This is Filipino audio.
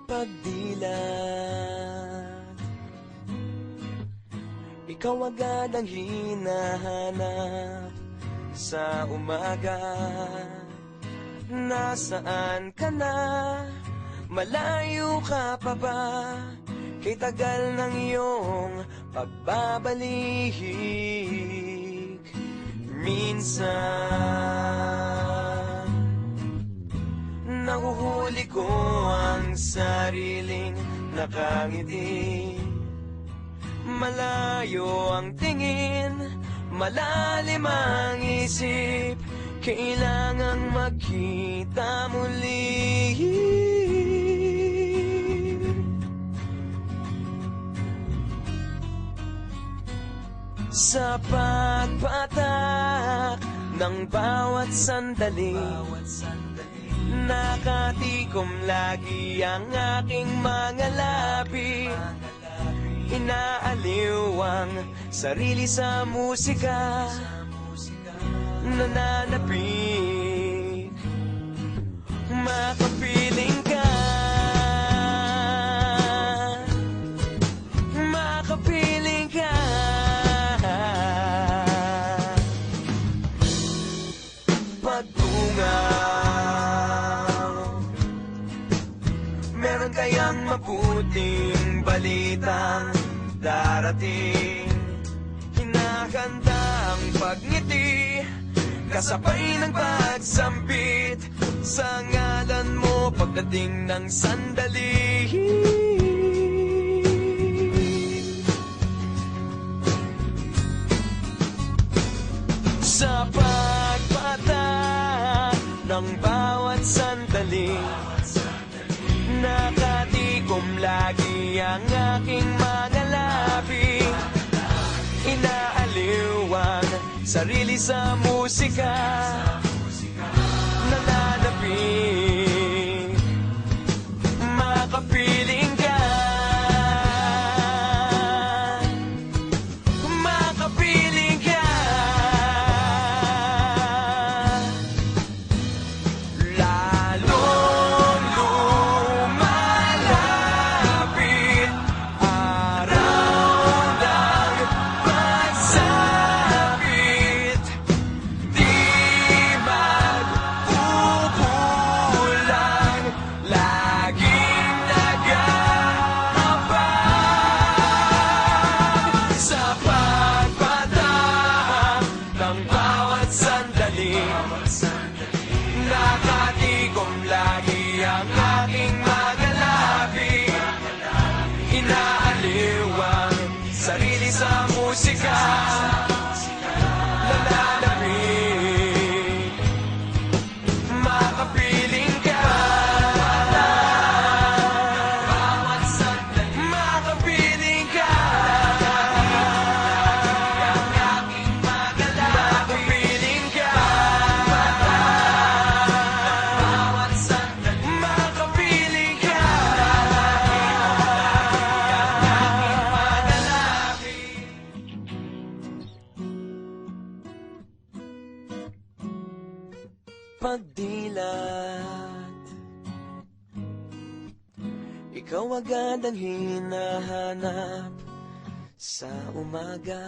pagdilat. Ikaw agad ang hinahanap sa umaga. Nasaan ka na? Malayo ka pa ba? Kay tagal ng iyong pagbabalik. Minsan nahuhuli ko ang sariling nakangiti. Malayo ang tingin, malalim ang isip. Kailangang magkita muli. Sa pagpatak ng bawat sandali, nakatikom lagi ang aking mga labi. Inaaliw ang sarili sa musika, nananapik, makapiling ka, makapiling ka. Pagtungaw, meron kayang mabuting balitang darating. Hinahanda ang pagngiti, kasabay ng pagsampit sa ngalan mo pagdating ng sandali. Sa pagpatak ng bawat sandali, nakatikom lagi ang aking mga labi. Inaaliw ang sarili sa musika, nananapik, makapiling ka, makapiling ka. Lalong lumalapit araw ng pagsapit, di magkukulang, laging nag-aabang. Sa pagpatak ng bawat sandali, nakatikom lagi ang aking mga labi. Inaaliw ang sarili sa musika, nananapik, makapiling ka, makapiling ka, makapiling ka, makapiling ka. Pagdilat, ikaw agad ang hinahanap sa umaga.